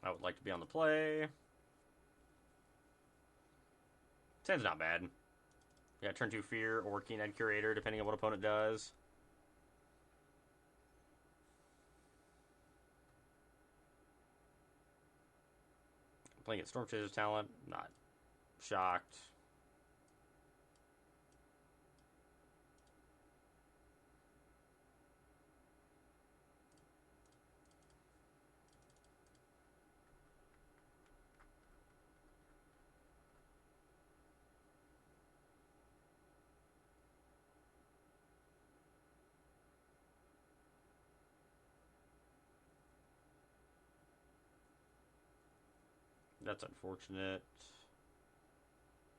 I would like to be on the play. Sand's not bad. Yeah, turn 2 Fear or Keen-Eyed Curator, depending on what opponent does. Playing at Storm Chaser's talent, not shocked. That's unfortunate.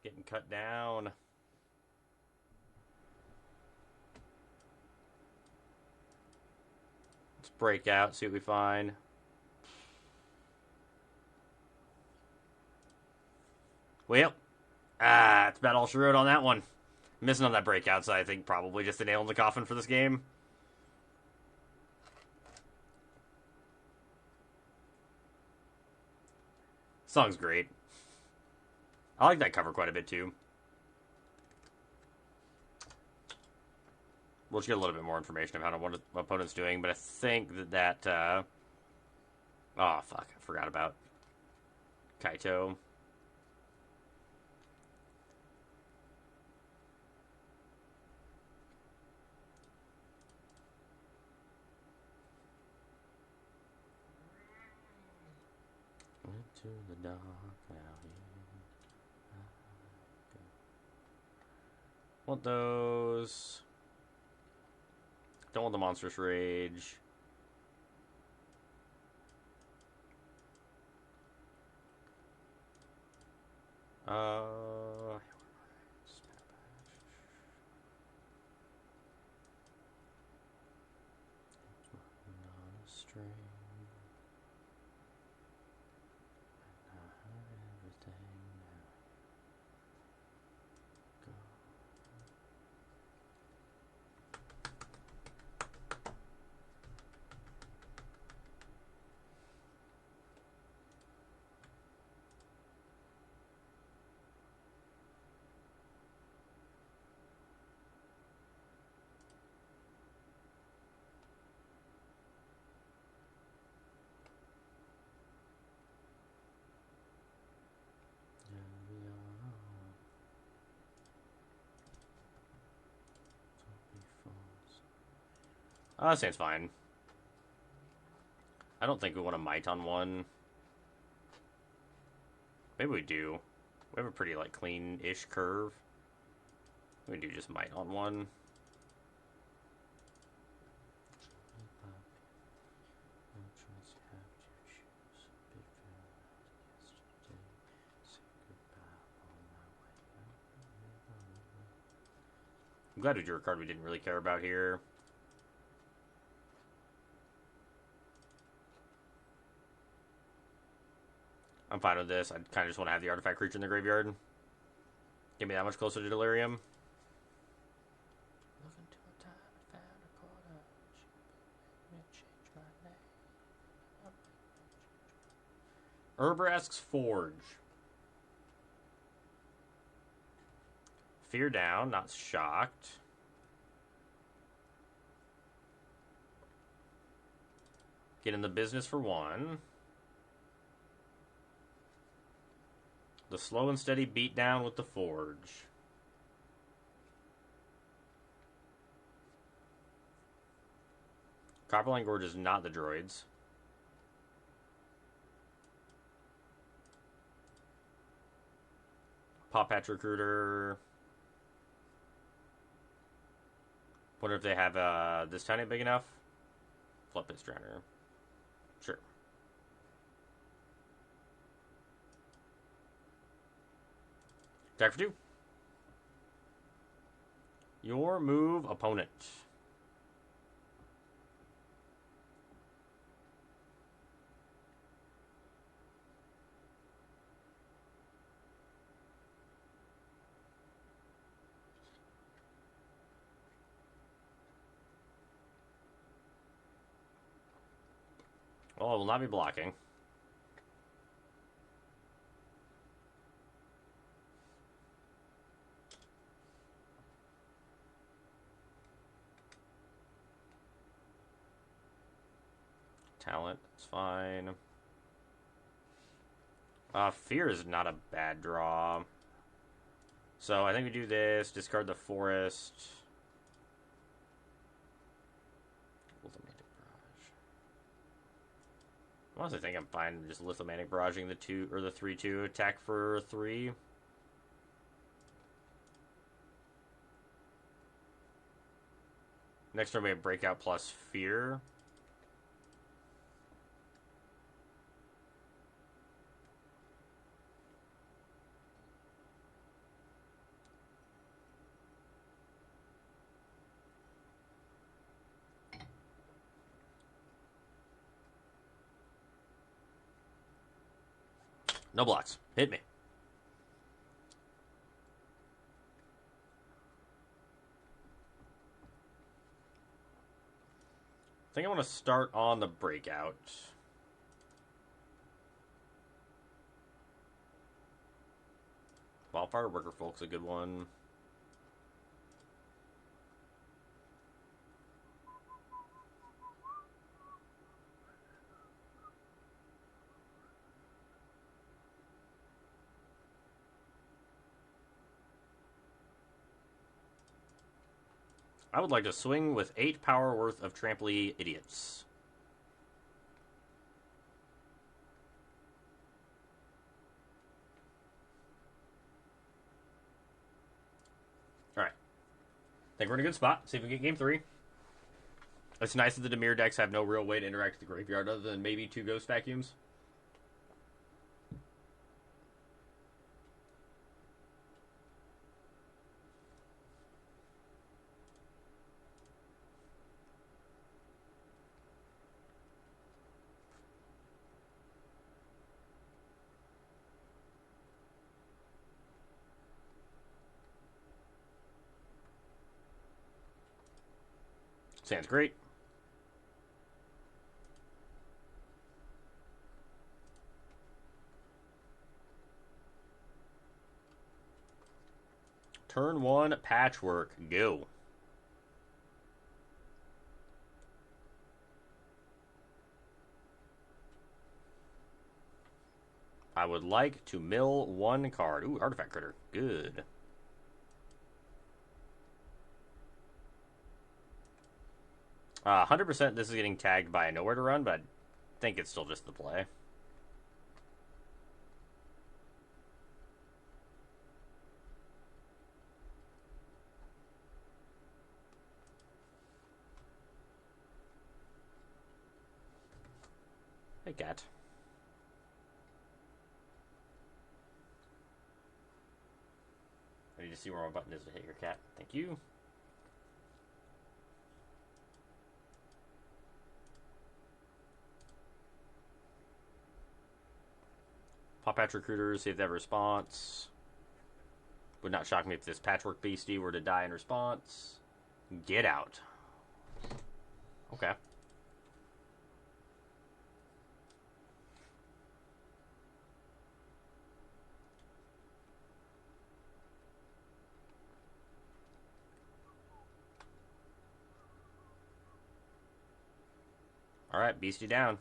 Getting cut down. Let's break out, see what we find. Well, it's about all she wrote on that one. Missing on that breakout, so I think probably just a nail in the coffin for this game. Song's great. I like that cover quite a bit too. We'll just get a little bit more information about what the opponent's doing, but I think that oh fuck, I forgot about Kaito. Into the dark alley. Want those. Don't want the monstrous rage. That seems fine. I don't think we want to mite on one. Maybe we do. We have a pretty like clean-ish curve. We do just mite on one. I'm glad we drew a card we didn't really care about here. I'm fine with this. I kind of just want to have the artifact creature in the graveyard. Get me that much closer to Delirium. Urbrask's Forge. Fear down, not shocked. Get in the business for one. The slow and steady beat down with the Forge. Copperline Gorge is not the droids. Pop Patch Recruiter. Wonder if they have this tiny big enough. Flip Pit Strander. Sure. Attack for 2. Your move, opponent. Well, I will not be blocking. talent. It's fine. Fear is not a bad draw. So I think we do this. Discard the forest. I honestly think I'm fine just lithomantic barraging the 2 or the 3/2 attack for 3. Next turn we have breakout plus fear. No blocks. Hit me. I think I want to start on the breakout. Wildfire Worker Folk's a good one. I would like to swing with 8 power worth of Trampley Idiots. Alright. I think we're in a good spot. See if we get game 3. It's nice that the Dimir decks have no real way to interact with the graveyard other than maybe 2 Ghost Vacuums. Sounds great. Turn 1, Patchwork. Go. I would like to mill 1 card. Ooh, Artifact Critter. Good. Uh, 100% this is getting tagged by Nowhere to Run, but I think it's still just the play. Hey, cat. I need to see where my button is to hit your cat. Thank you. Pop Patch Recruiter, see if they have a response. Would not shock me if this Patchwork Beastie were to die in response. Get out. Okay. Alright, Beastie down.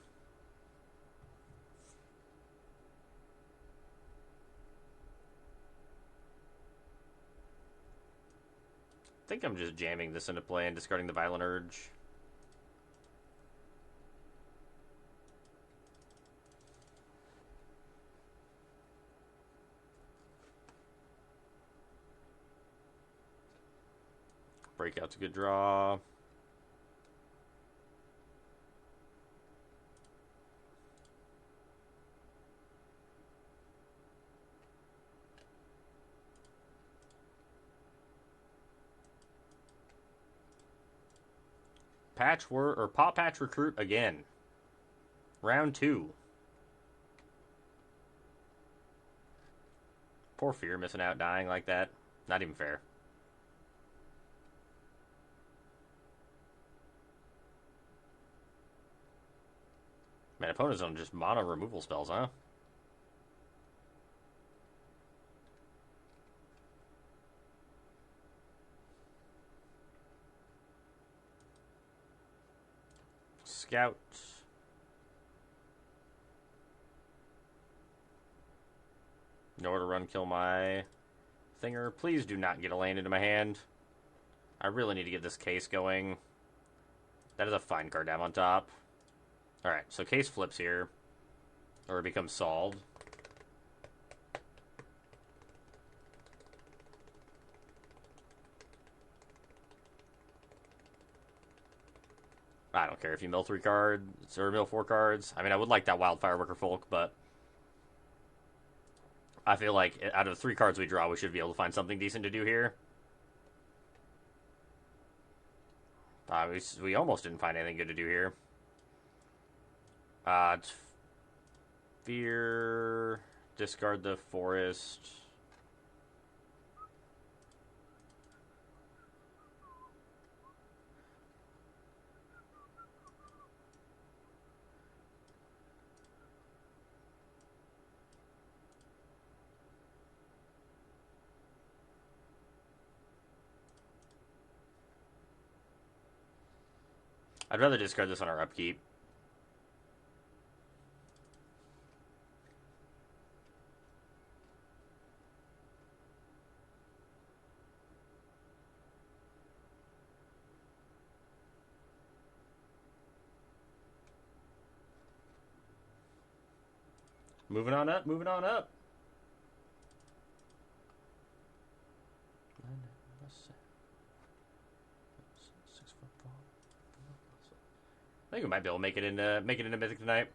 I think I'm just jamming this into play and discarding the Violent Urge. Breakout's a good draw. Patchwork or Pop Patch Recruit again. Round 2. Poor Fear missing out, dying like that. Not even fair. Man, opponents on just mono removal spells, huh? Scout. In order to run kill my thinger. Please do not get a land into my hand. I really need to get this case going. That is a fine card to have on top. Alright, so case flips here. Or it becomes solved. I don't care if you mill 3 cards or mill 4 cards. I mean, I would like that Wildfire Worker Folk, but I feel like out of the 3 cards we draw, we should be able to find something decent to do here. We almost didn't find anything good to do here. Fear, discard the forest. I'd rather discard this on our upkeep. Moving on up, moving on up. I think we might be able to make it into Mythic tonight.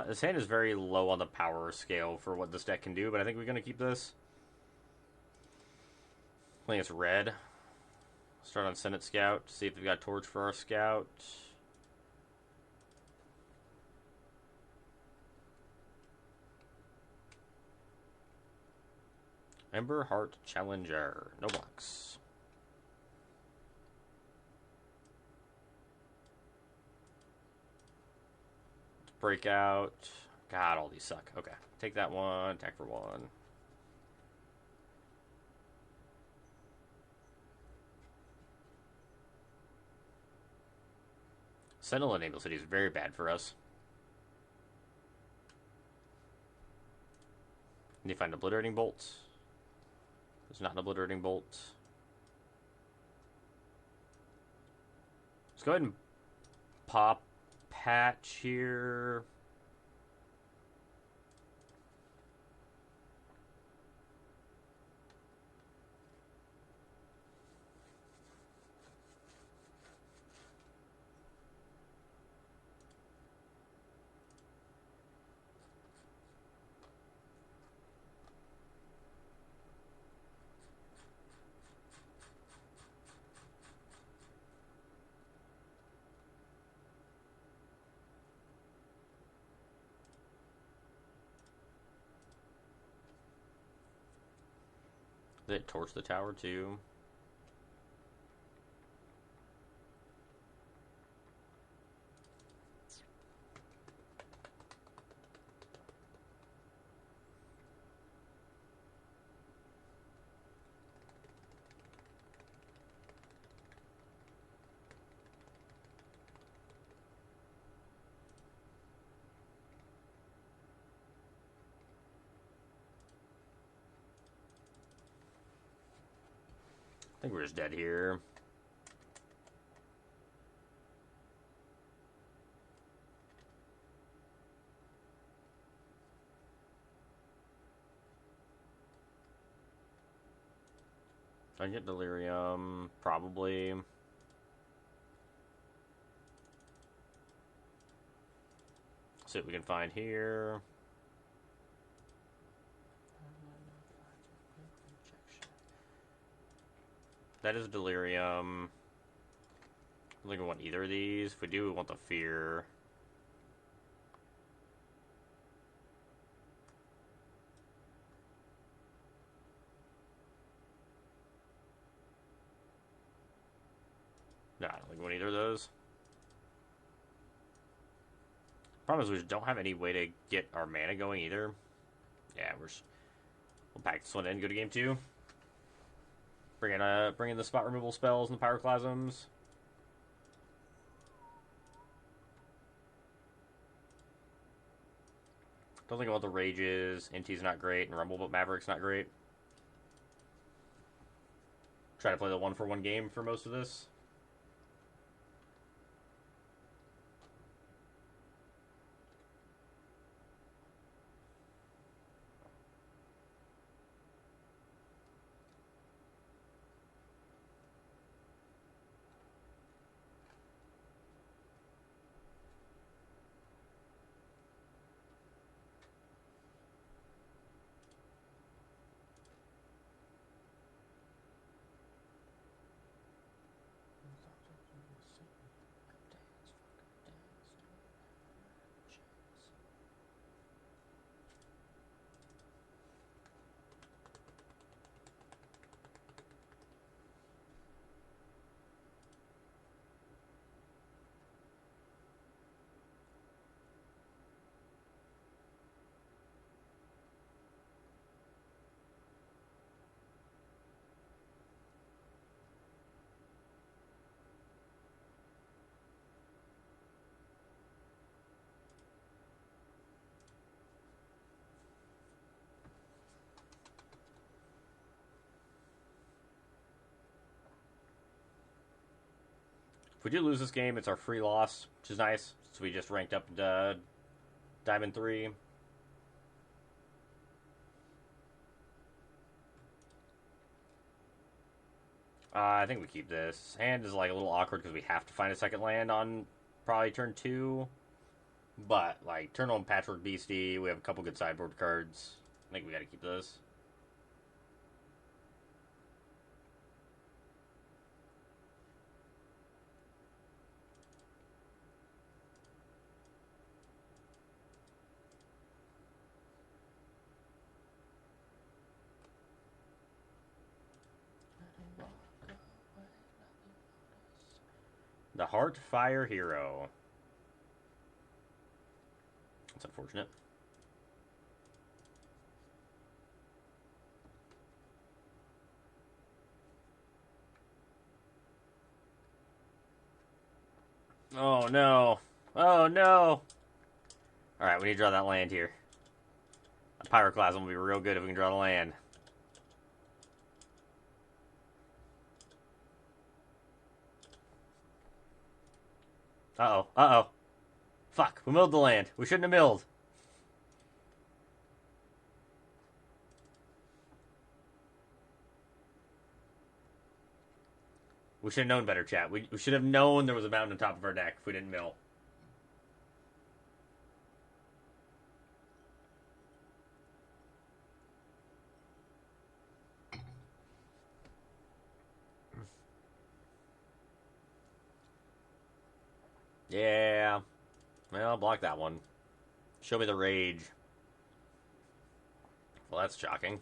This hand is very low on the power scale for what this deck can do, but I think we're going to keep this. I think it's red. Start on Senate Scout, see if we've got Torch for our Scout. Ember Heart Challenger. No blocks. Breakout. God, all these suck. Okay. Take that one. Attack for 1. Sentinel Enable City is very bad for us. Need to find Obliterating Bolt. There's not an Obliterating Bolt. Let's go ahead and pop Patch here. They torch the tower too. I think we're just dead here. I get Delirium, probably. See what we can find here. That is delirium. I don't think we want either of these. If we do, we want the fear. No, I don't think we want either of those. Problem is we just don't have any way to get our mana going either. Yeah, we'll pack this one in, go to game 2. Bring in the spot removal spells and the pyroclasms. Don't think about the rages. Inti's not great, and Rumble but Maverick's not great. Try to play the 1-for-1 game for most of this. If we do lose this game, it's our free loss, which is nice. So we just ranked up to Diamond 3. I think we keep this. Hand is like a little awkward because we have to find a second land on probably turn 2. But, like, turn 1 Patchwork Beastie, we have a couple good sideboard cards. I think we gotta keep this. The Heartfire Hero. That's unfortunate. Oh no. Oh no. Alright, we need to draw that land here. A Pyroclasm will be real good if we can draw the land. Uh-oh. Uh-oh. Fuck. We milled the land. We shouldn't have milled. We should have known better, chat. We should have known there was a mountain on top of our deck if we didn't mill. Yeah. Well, I'll block that one. Show me the rage. Well, that's shocking.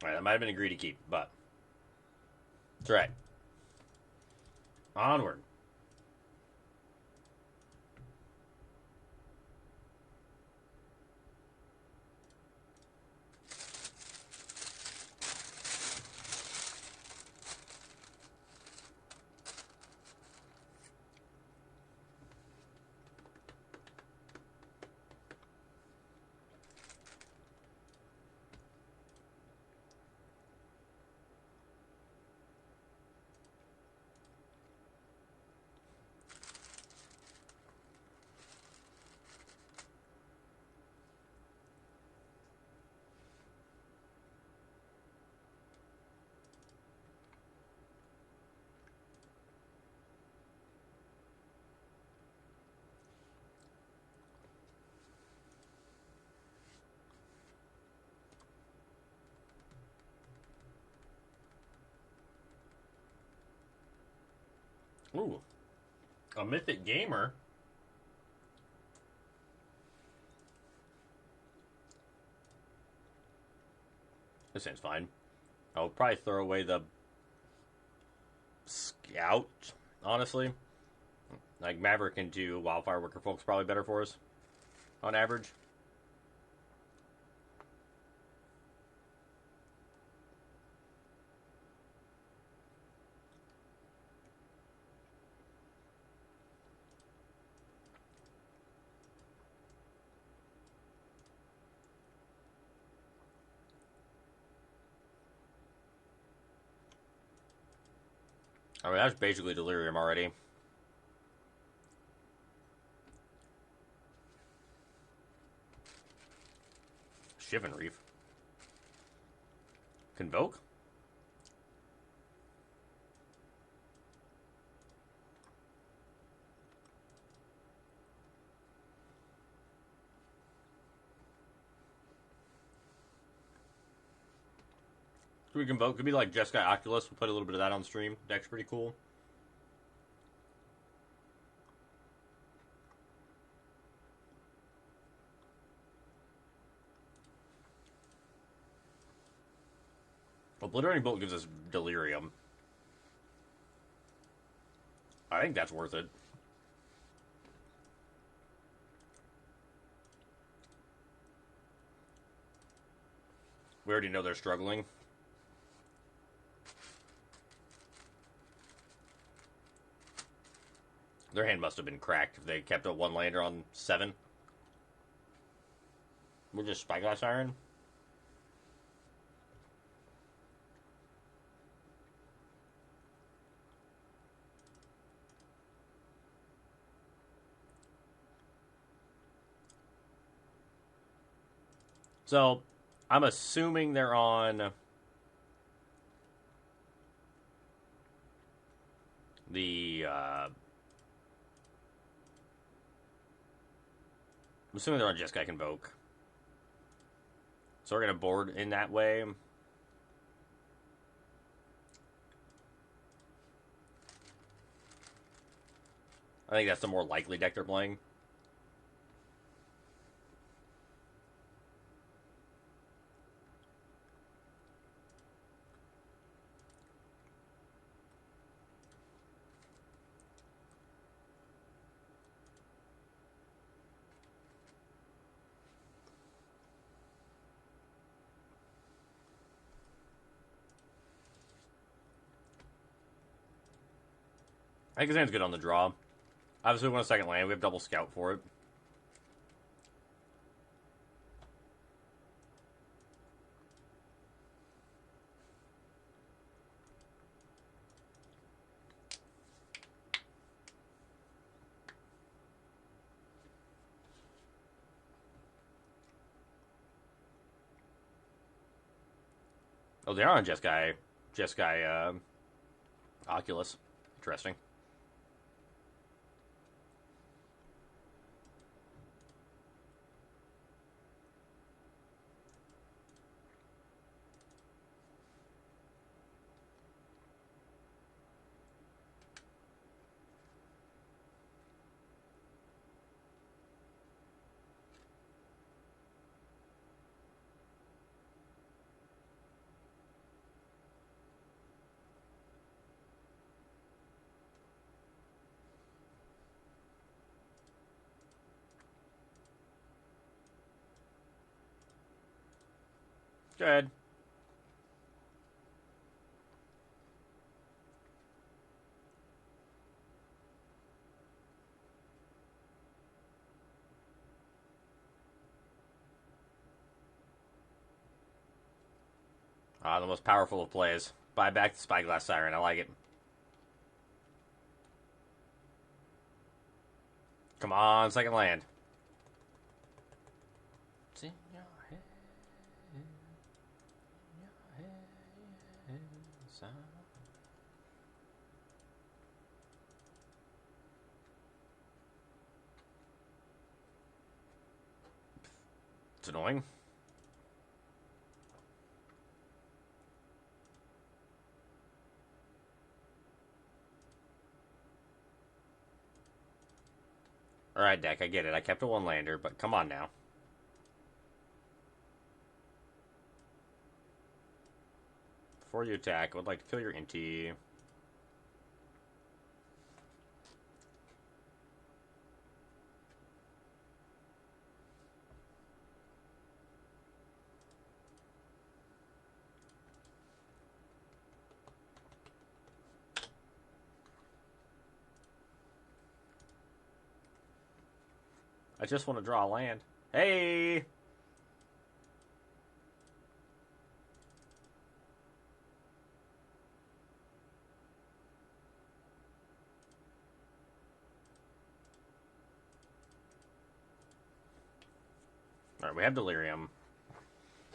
Alright, that might have been a greedy keep, but it's right. Onward. Ooh. A Mythic Gamer. This seems fine. I'll probably throw away the Scout, honestly. Like, Maverick and 2 Wildfire Worker Folk's probably better for us, on average. I mean, that's basically Delirium already. Shivan Reef. Convoke? We Convoke. Could be like Jeskai Oculus. We'll put a little bit of that on stream. Deck's pretty cool. Obliterating Bolt gives us Delirium. I think that's worth it. We already know they're struggling. Their hand must have been cracked if they kept a one-lander on 7. We're just Spyglass Iron. So, I'm assuming they're on the, I'm assuming they're on Jeskai Convoke. So we're going to board in that way. I think that's the more likely deck they're playing. I think his hand's good on the draw. Obviously, we want a second land. We have double Scout for it. Oh, they are on Jeskai Oculus. Interesting. Go ahead. The most powerful of plays. Buy back the Spyglass Siren. I like it. Come on, second land. It's in your head. In your head. It's annoying. Alright, deck, I get it. I kept a one-lander, but come on now. Before you attack, I would like to kill your Inti. I just want to draw a land. Hey! Alright, we have Delirium.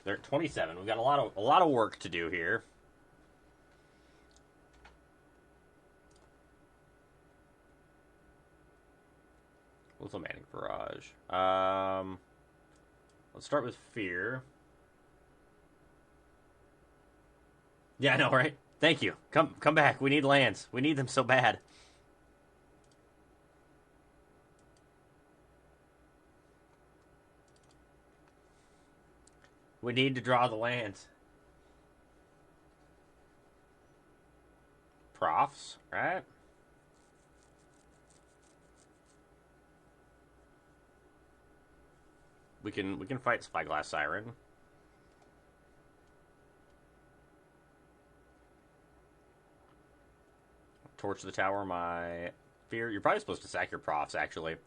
They're at 27. We've got a lot of work to do here. 𝔹𝕃ℂ𝔻 Barrage. Let's start with Fear. Yeah, I know, right? Thank you. Come back. We need lands. We need them so bad. We need to draw the lands. Profs, right? We can fight Spyglass Siren. Torch the tower, my Fear. You're probably supposed to sack your profs, actually.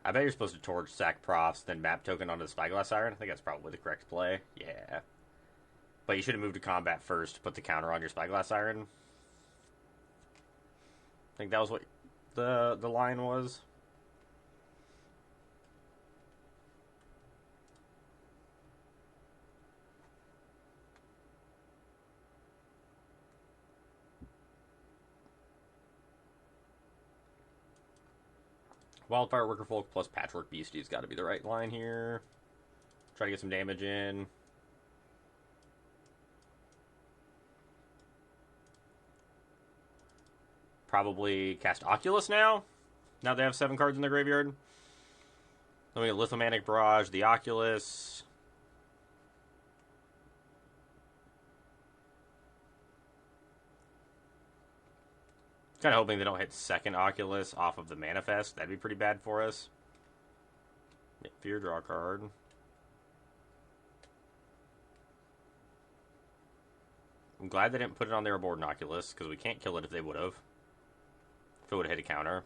I bet you're supposed to torch, sack profs, then map token onto the Spyglass Siren. I think that's probably the correct play. Yeah. But you should have moved to combat first to put the counter on your Spyglass Siren. I think that was what the line was. Wildfire Worker Folk plus Patchwork Beastie's got to be the right line here. Try to get some damage in. Probably cast Oculus now. Now they have 7 cards in their graveyard. Then we get 𝔹𝕃ℂ𝔻 Barrage, the Oculus. Kind of hoping they don't hit second Oculus off of the Manifest. That'd be pretty bad for us. Yeah, Fear, draw a card. I'm glad they didn't put it on their board in Oculus, because we can't kill it if they would have. If it would have hit a counter.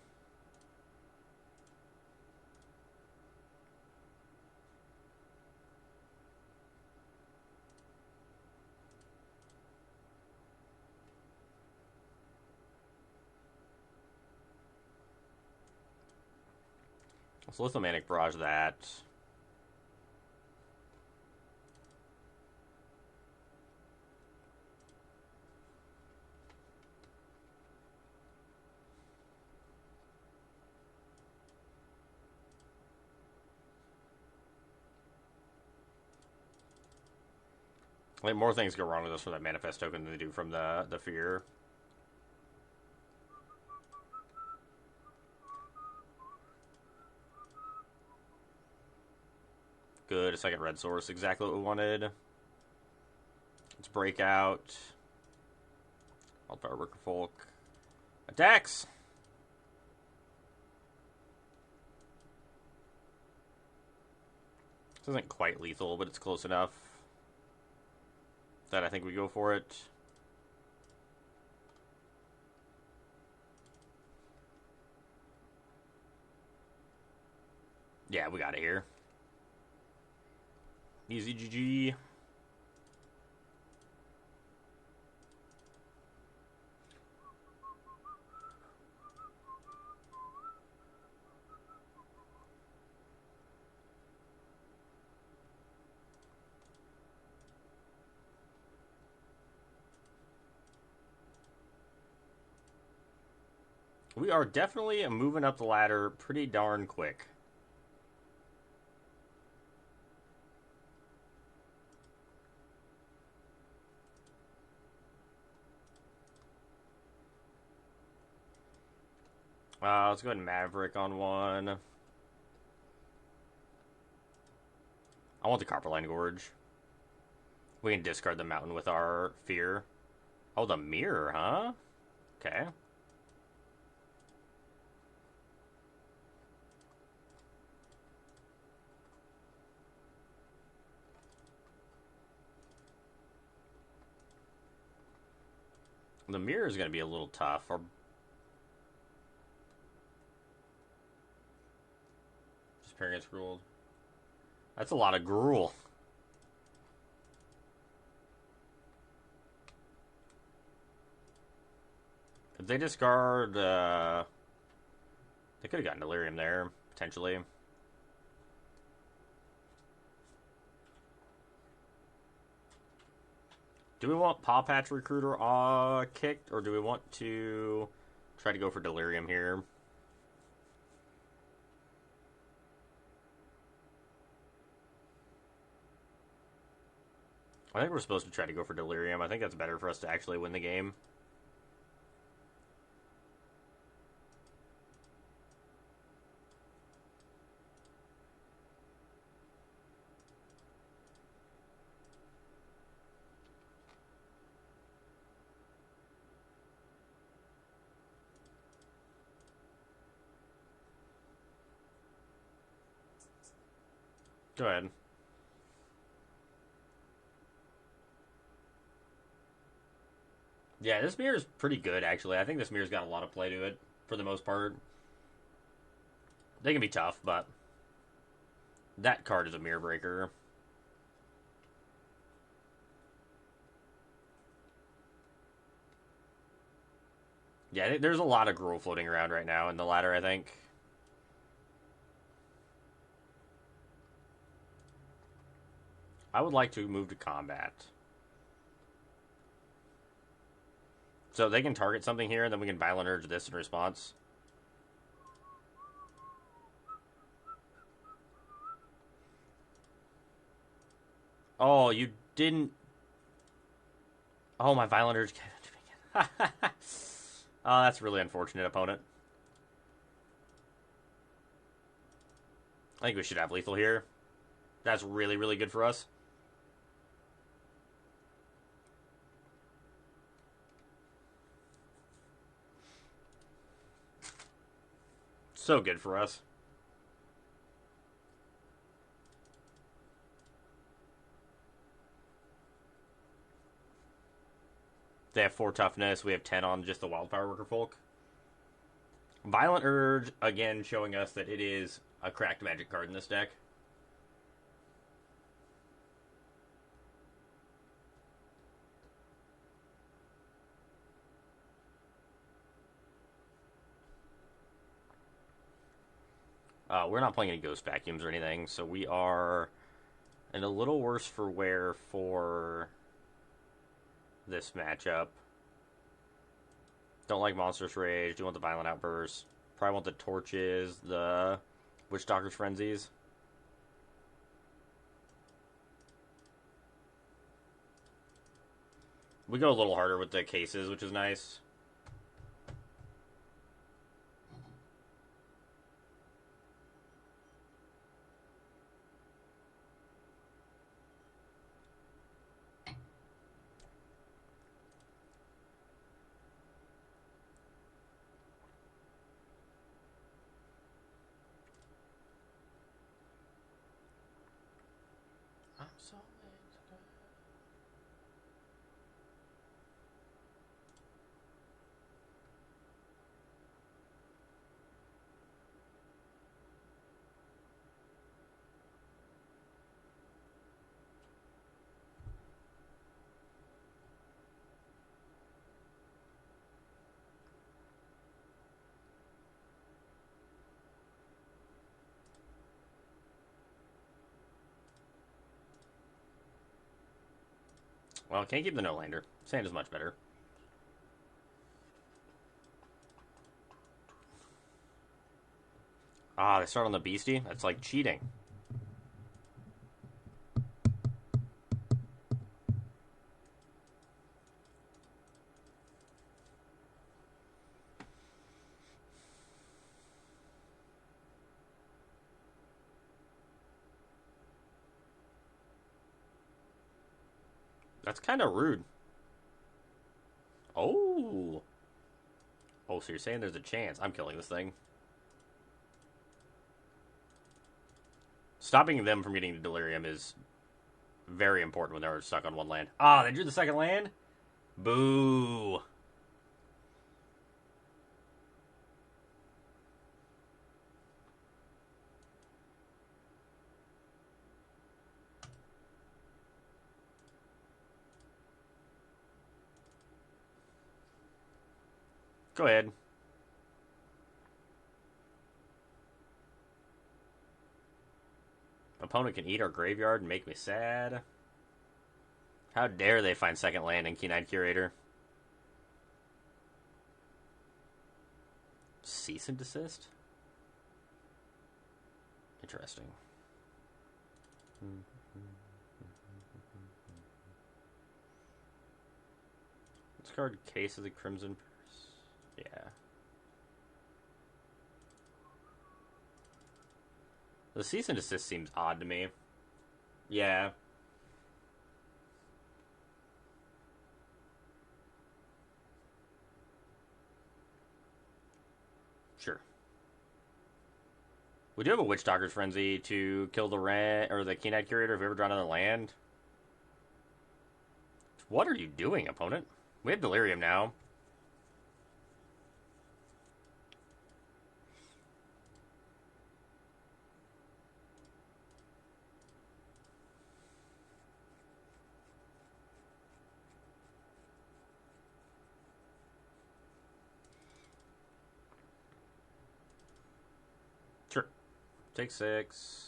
So 𝔹𝕃ℂ𝔻 Barrage that. I think more things go wrong with us from that Manifest token than they do from the Fear. Good, a second red source, exactly what we wanted. Let's break out. Wildfire Worker Folk. Attacks! This isn't quite lethal, but it's close enough that I think we go for it. Yeah, we got it here. Easy GG. We are definitely moving up the ladder pretty darn quick. Let's go ahead and Maverick on one. I want the Copperline Gorge. We can discard the mountain with our fear. Oh, the mirror, huh? Okay. The mirror is going to be a little tough. Or just pairing against Gruul. That's a lot of Gruul. If they discard, they could have gotten Delirium there, potentially. Do we want Paw Patch Recruiter kicked, or do we want to try to go for Delirium here? I think we're supposed to try to go for Delirium. I think that's better for us to actually win the game. Go ahead. Yeah, this mirror is pretty good, actually. I think this mirror's got a lot of play to it, for the most part. They can be tough, but that card is a mirror breaker. Yeah, there's a lot of Gruul floating around right now in the ladder, I think. I would like to move to combat. So they can target something here, and then we can Violent Urge this in response. Oh, you didn't... Oh, my Violent Urge... Oh, that's really unfortunate, opponent. I think we should have lethal here. That's really, really good for us. So good for us. They have 4 toughness. We have 10 on just the Wildfire Worker Folk. Violent Urge, again, showing us that it is a cracked magic card in this deck. We're not playing any Ghost Vacuums or anything, so we are in a little worse for wear for this matchup. Don't like Monstrous Rage. Do want the Violent Outburst. Probably want the Torches, the Witch Doctor's Frenzies. We go a little harder with the cases, which is nice. Well, can't keep the no-lander. Sand is much better. Ah, they start on the Beastie? That's like cheating. That's kind of rude. Oh. Oh, so you're saying there's a chance. I'm killing this thing. Stopping them from getting to delirium is very important when they're stuck on one land. Ah, they drew the second land? Boo. Go ahead. Opponent can eat our graveyard and make me sad. How dare they find second land in Keen-Eyed Curator? Cease and desist? Interesting. This card, Case of the Crimson Purse. Yeah. The cease and desist seems odd to me. Yeah. Sure. We do have a Witch Doctor's Frenzy to kill the or the Keen-Eyed Curator if we ever draw another land. What are you doing, opponent? We have Delirium now. Sure. Take 6.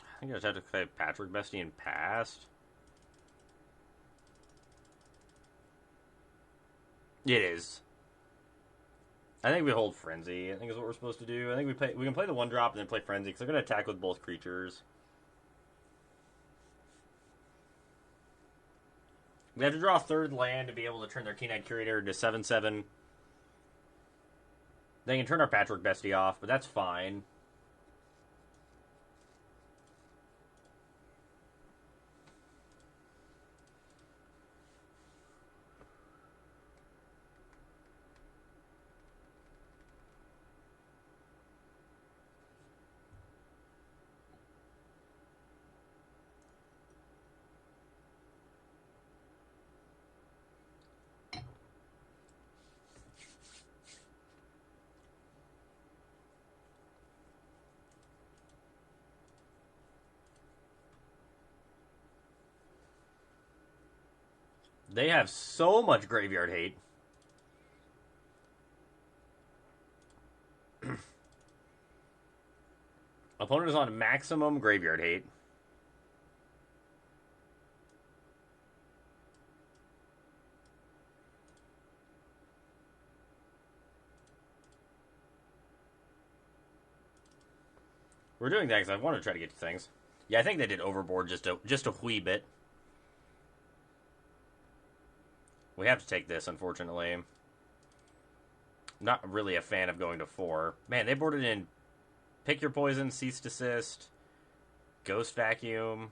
I think I just have to play Patrick Bestie and Past. It is. I think we hold Frenzy. I think is what we're supposed to do. I think we can play the 1-drop and then play Frenzy because they're going to attack with both creatures. We have to draw a third land to be able to turn their Keen-Eyed Curator into 7/7. They can turn our Patrick Bestie off, but that's fine. They have so much graveyard hate. Opponent is on maximum graveyard hate. We're doing that because I want to try to get to things. Yeah, I think they did overboard just a wee bit. We have to take this, unfortunately. Not really a fan of going to 4. Man, they boarded in Pick Your Poison, Cease Desist, Ghost Vacuum.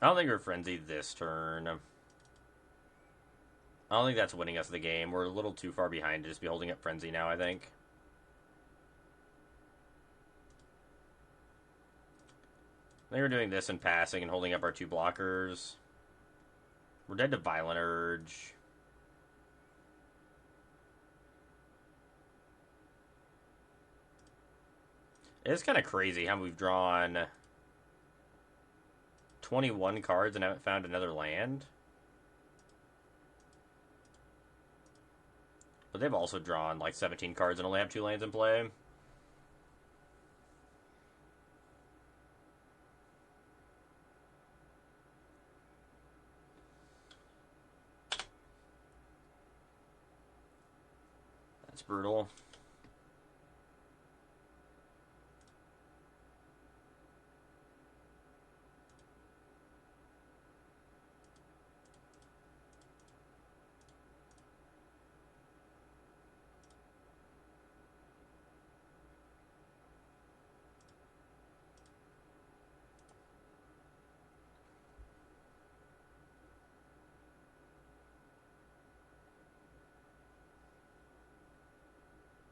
I don't think we're frenzied this turn. I don't think that's winning us the game. We're a little too far behind to just be holding up Frenzy now, I think. I think we're doing this and passing and holding up our 2 blockers. We're dead to Violent Urge. It's kind of crazy how we've drawn 21 cards and haven't found another land. But they've also drawn like 17 cards and only have 2 lands in play. That's brutal.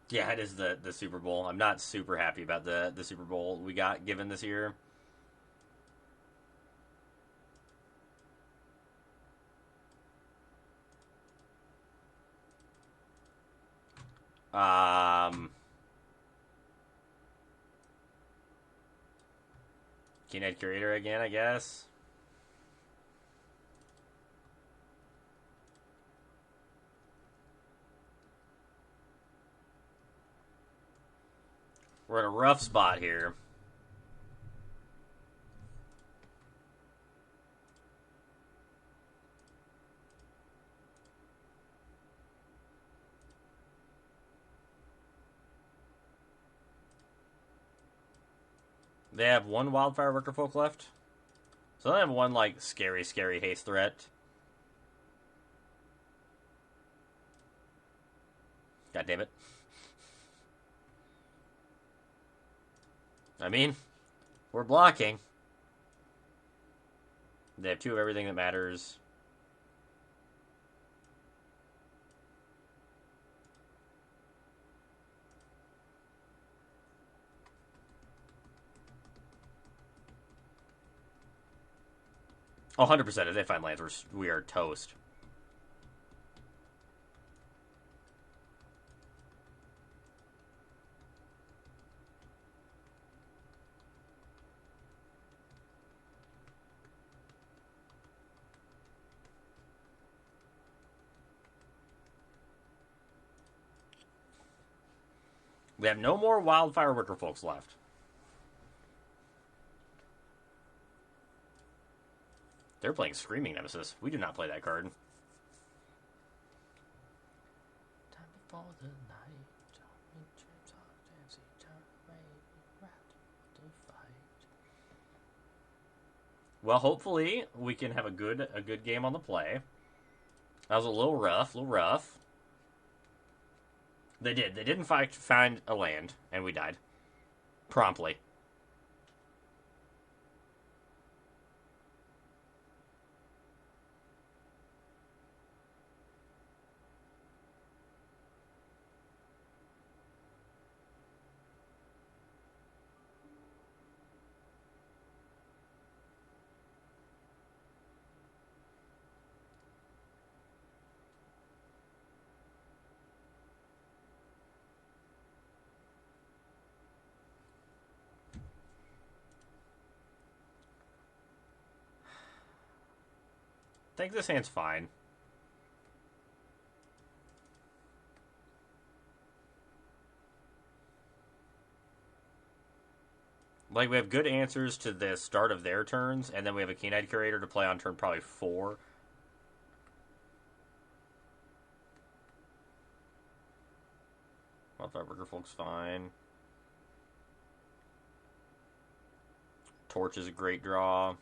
Yeah, it is the Super Bowl. I'm not super happy about the Super Bowl we got given this year. 𝔹𝕃℃𝔻 Curator again, I guess. We're in a rough spot here. They have 1 Wildfire Worker Folk left. So they have 1, like, scary haste threat. God damn it. I mean, we're blocking. They have 2 of everything that matters. Oh, 100%. If they find lands, we are toast. We have no more Wildfire Worker Folks left. They're playing Screaming Nemesis. We do not play that card. Time before the night. Well, hopefully we can have a good game on the play. That was a little rough. They did. They didn't find a land, and we died promptly. I think this hand's fine. Like, we have good answers to the start of their turns, and then we have a Keen-Eyed Curator to play on turn probably 4. Wildfire Burger Folk's fine. Torch is a great draw.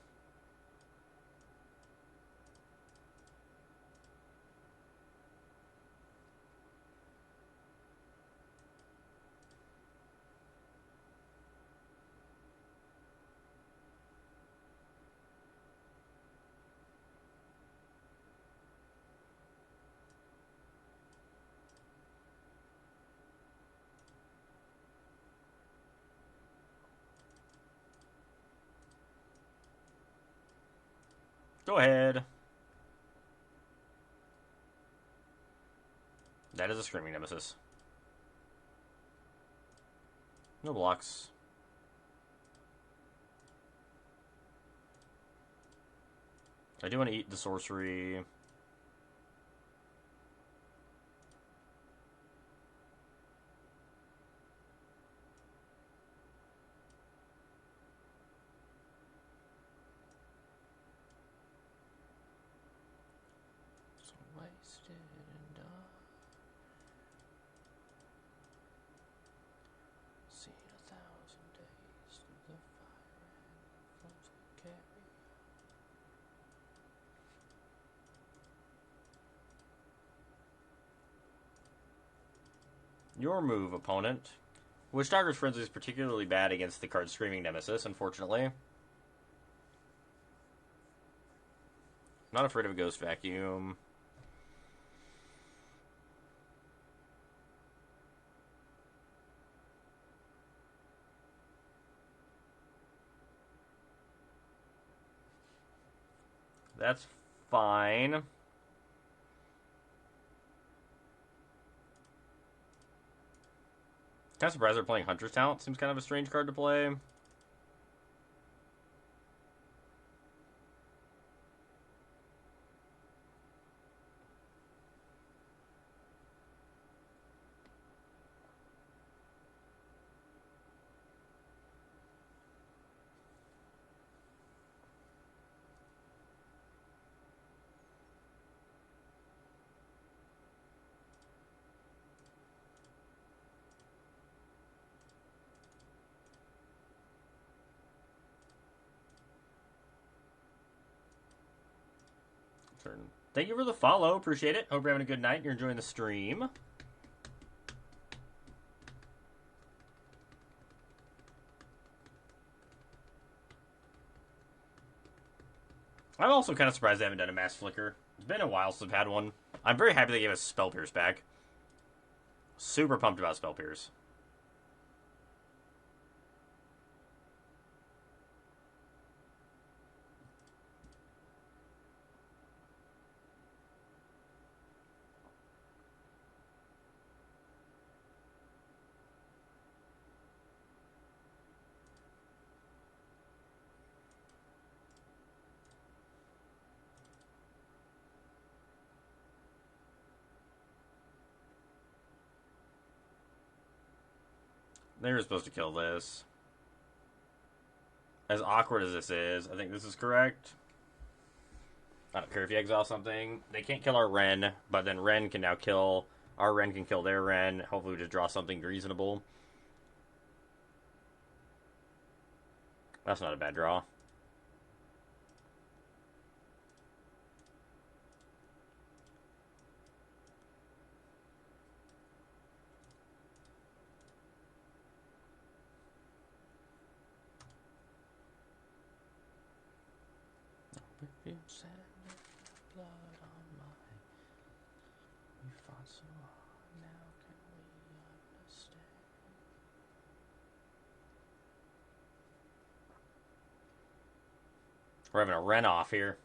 Go ahead. That is a Screaming Nemesis. No blocks. I do want to eat the sorcery. Your move, opponent. Wishdogger's Frenzy is particularly bad against the card Screaming Nemesis, unfortunately. Not afraid of a Ghost Vacuum. That's fine. Kind of surprised they're playing Hunter's Talent. Seems kind of a strange card to play. Turn. Thank you for the follow. Appreciate it. Hope you're having a good night. You're enjoying the stream. I'm also kind of surprised they haven't done a Mass Flicker. It's been a while since I've had one. I'm very happy they gave us Spell Pierce back. Super pumped about Spell Pierce. They were supposed to kill this. As awkward as this is, I think this is correct. I don't care if you exile something. They can't kill our Wrenn, but then Wrenn can now kill... Our Wrenn can kill their Wrenn. Hopefully we just draw something reasonable. That's not a bad draw. We're having a Wrenn off here.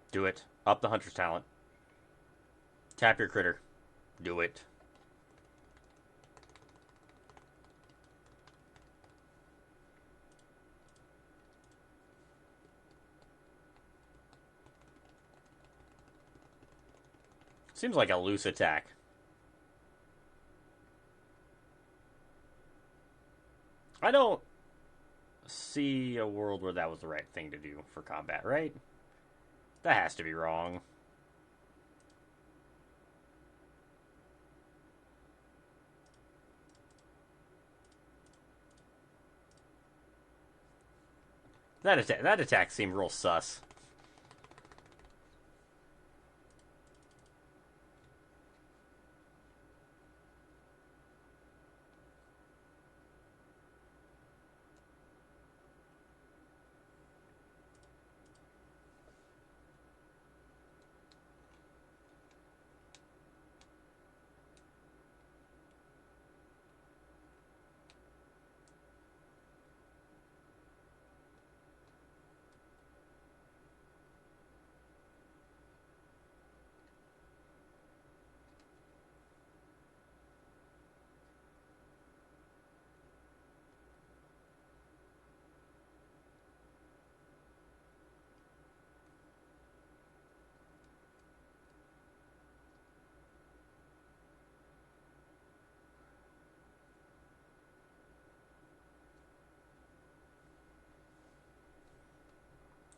Do it. Up the Hunter's Talent. Tap your critter. Do it. Seems like a loose attack. I don't see a world where that was the right thing to do for combat, right? That has to be wrong. That attack seemed real sus.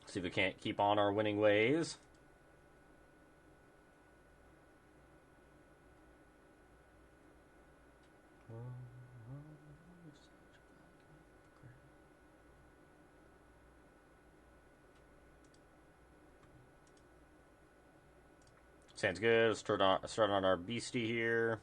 See if we can't keep on our winning ways. Sounds good. Let's start on our beastie here.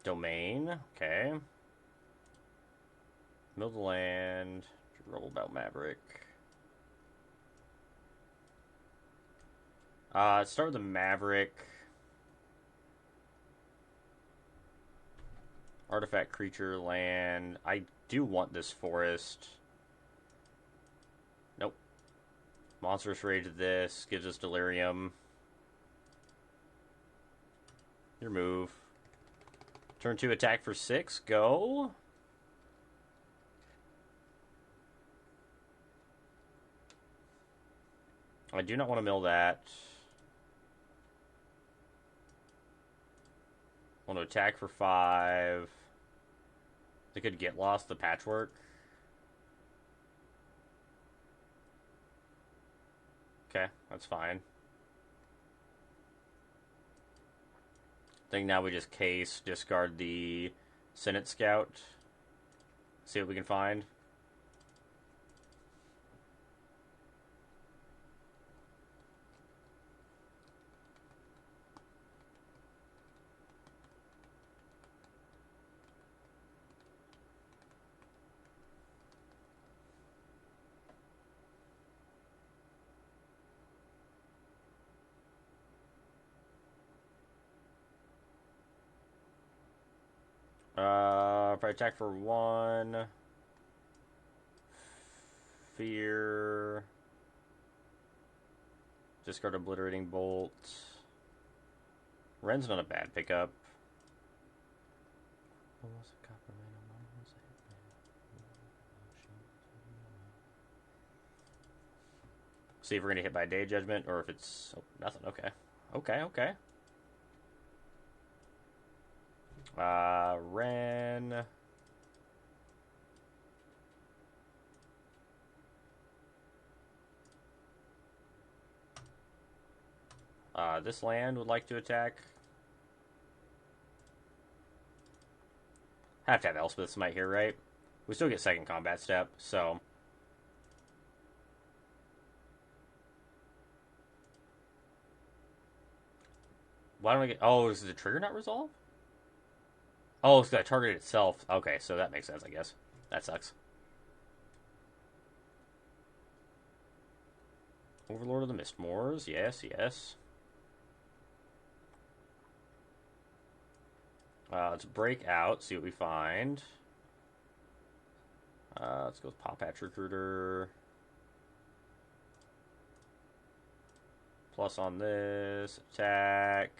Domain. Okay. Mill the land. Roll about Maverick. Start with the Maverick. Artifact, creature, land. I do want this forest. Nope. Monstrous Rage this. Gives us Delirium. Your move. Turn 2 attack for 6. Go. I do not want to mill that. Want to attack for 5. They could get lost the patchwork. Okay, that's fine. I think now we just case, discard the Senate Scout. See what we can find. Probably attack for 1. Fear. Discard Obliterating Bolt. Ren's not a bad pickup. See if we're gonna hit by Day Judgment or if it's nothing. Okay. Okay. Ren. This land would like to attack. Have to have Elspeth's Might here, right? We still get second combat step, so. Why don't we get. Oh, is the trigger not resolved? Oh, it's got to target itself. Okay, so that makes sense, I guess. That sucks. Overlord of the Mistmoors. Yes. Let's break out, see what we find. Let's go with Pop-Hatch Recruiter. Plus on this. Attack.